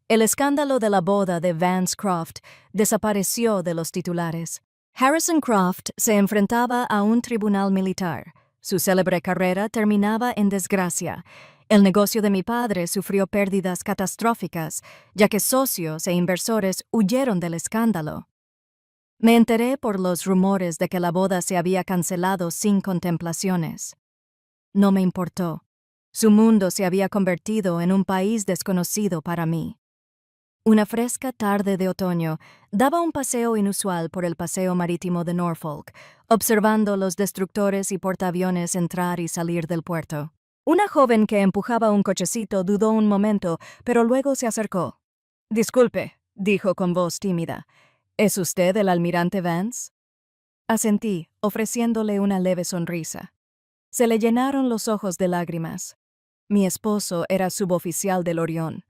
El escándalo de la boda de Vance Croft desapareció de los titulares. Harrison Croft se enfrentaba a un tribunal militar. Su célebre carrera terminaba en desgracia. El negocio de mi padre sufrió pérdidas catastróficas, ya que socios e inversores huyeron del escándalo. Me enteré por los rumores de que la boda se había cancelado sin contemplaciones. No me importó. Su mundo se había convertido en un país desconocido para mí. Una fresca tarde de otoño, daba un paseo inusual por el paseo marítimo de Norfolk, observando los destructores y portaaviones entrar y salir del puerto. Una joven que empujaba un cochecito dudó un momento, pero luego se acercó. «Disculpe», dijo con voz tímida, «¿es usted el almirante Vance?». Asentí, ofreciéndole una leve sonrisa. Se le llenaron los ojos de lágrimas. Mi esposo era suboficial del Orión.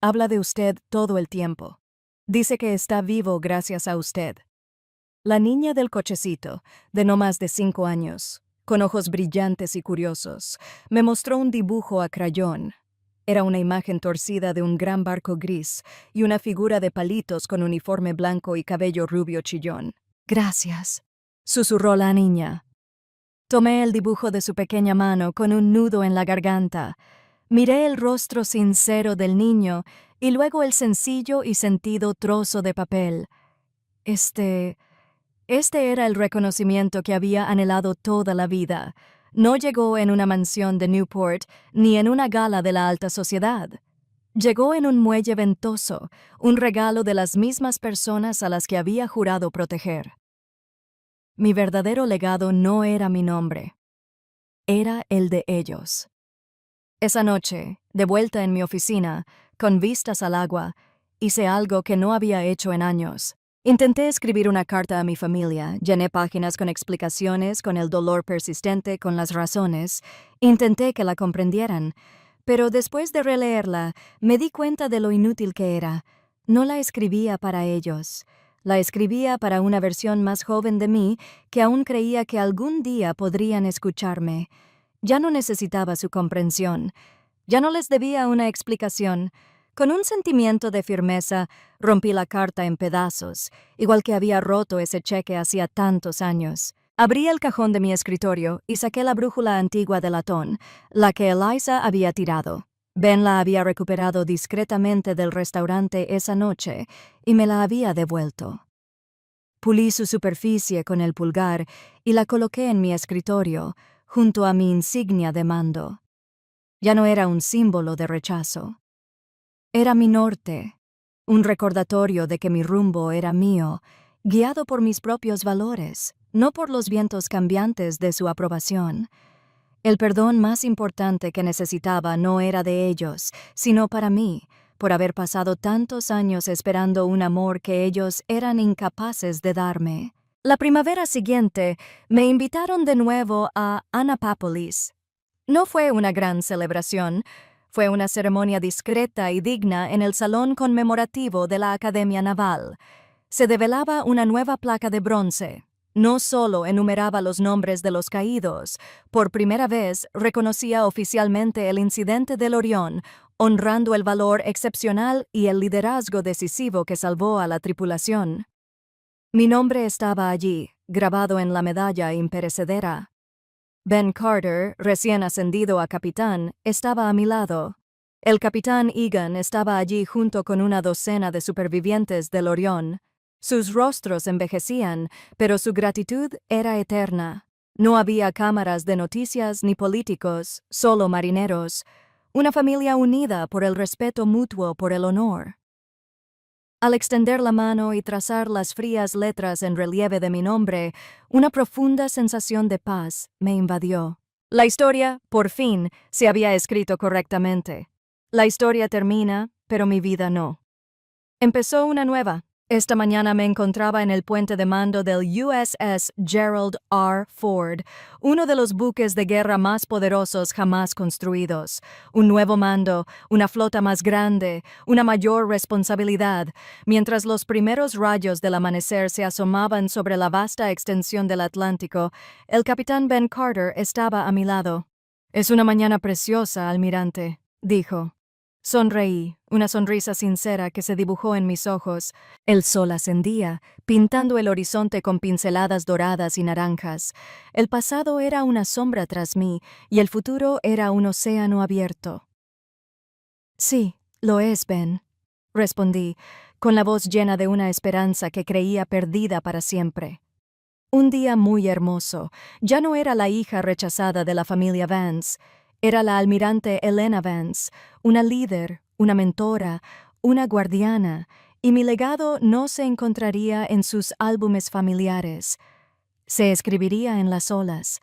Habla de usted todo el tiempo. Dice que está vivo gracias a usted. La niña del cochecito, de no más de 5 años, con ojos brillantes y curiosos, me mostró un dibujo a crayón. Era una imagen torcida de un gran barco gris y una figura de palitos con uniforme blanco y cabello rubio chillón. «Gracias», susurró la niña. Tomé el dibujo de su pequeña mano con un nudo en la garganta. Miré el rostro sincero del niño y luego el sencillo y sentido trozo de papel. Este era el reconocimiento que había anhelado toda la vida. No llegó en una mansión de Newport ni en una gala de la alta sociedad. Llegó en un muelle ventoso, un regalo de las mismas personas a las que había jurado proteger. Mi verdadero legado no era mi nombre. Era el de ellos. Esa noche, de vuelta en mi oficina, con vistas al agua, hice algo que no había hecho en años. Intenté escribir una carta a mi familia, llené páginas con explicaciones, con el dolor persistente, con las razones. Intenté que la comprendieran, pero después de releerla, me di cuenta de lo inútil que era. No la escribía para ellos. La escribía para una versión más joven de mí que aún creía que algún día podrían escucharme. Ya no necesitaba su comprensión. Ya no les debía una explicación. Con un sentimiento de firmeza, rompí la carta en pedazos, igual que había roto ese cheque hacía tantos años. Abrí el cajón de mi escritorio y saqué la brújula antigua de latón, la que Eliza había tirado. Ben la había recuperado discretamente del restaurante esa noche y me la había devuelto. Pulí su superficie con el pulgar y la coloqué en mi escritorio, junto a mi insignia de mando. Ya no era un símbolo de rechazo. Era mi norte, un recordatorio de que mi rumbo era mío, guiado por mis propios valores, no por los vientos cambiantes de su aprobación. El perdón más importante que necesitaba no era de ellos, sino para mí, por haber pasado tantos años esperando un amor que ellos eran incapaces de darme. La primavera siguiente, me invitaron de nuevo a Annapolis. No fue una gran celebración, fue una ceremonia discreta y digna en el salón conmemorativo de la Academia Naval. Se develaba una nueva placa de bronce. No solo enumeraba los nombres de los caídos, por primera vez reconocía oficialmente el incidente del Orión, honrando el valor excepcional y el liderazgo decisivo que salvó a la tripulación. Mi nombre estaba allí, grabado en la medalla imperecedera. Ben Carter, recién ascendido a capitán, estaba a mi lado. El capitán Egan estaba allí junto con una docena de supervivientes del Orión. Sus rostros envejecían, pero su gratitud era eterna. No había cámaras de noticias ni políticos, solo marineros. Una familia unida por el respeto mutuo por el honor. Al extender la mano y trazar las frías letras en relieve de mi nombre, una profunda sensación de paz me invadió. La historia, por fin, se había escrito correctamente. La historia termina, pero mi vida no. Empezó una nueva. Esta mañana me encontraba en el puente de mando del USS Gerald R. Ford, uno de los buques de guerra más poderosos jamás construidos. Un nuevo mando, una flota más grande, una mayor responsabilidad. Mientras los primeros rayos del amanecer se asomaban sobre la vasta extensión del Atlántico, el capitán Ben Carter estaba a mi lado. «Es una mañana preciosa, almirante», dijo. Sonreí, una sonrisa sincera que se dibujó en mis ojos. El sol ascendía, pintando el horizonte con pinceladas doradas y naranjas. El pasado era una sombra tras mí y el futuro era un océano abierto. «Sí, lo es, Ben», respondí, con la voz llena de una esperanza que creía perdida para siempre. Un día muy hermoso. Ya no era la hija rechazada de la familia Vance. Era la almirante Helena Vance, una líder, una mentora, una guardiana, y mi legado no se encontraría en sus álbumes familiares. Se escribiría en las olas.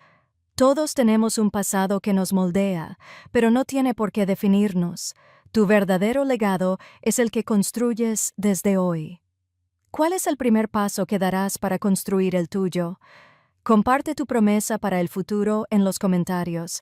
Todos tenemos un pasado que nos moldea, pero no tiene por qué definirnos. Tu verdadero legado es el que construyes desde hoy. ¿Cuál es el primer paso que darás para construir el tuyo? Comparte tu promesa para el futuro en los comentarios.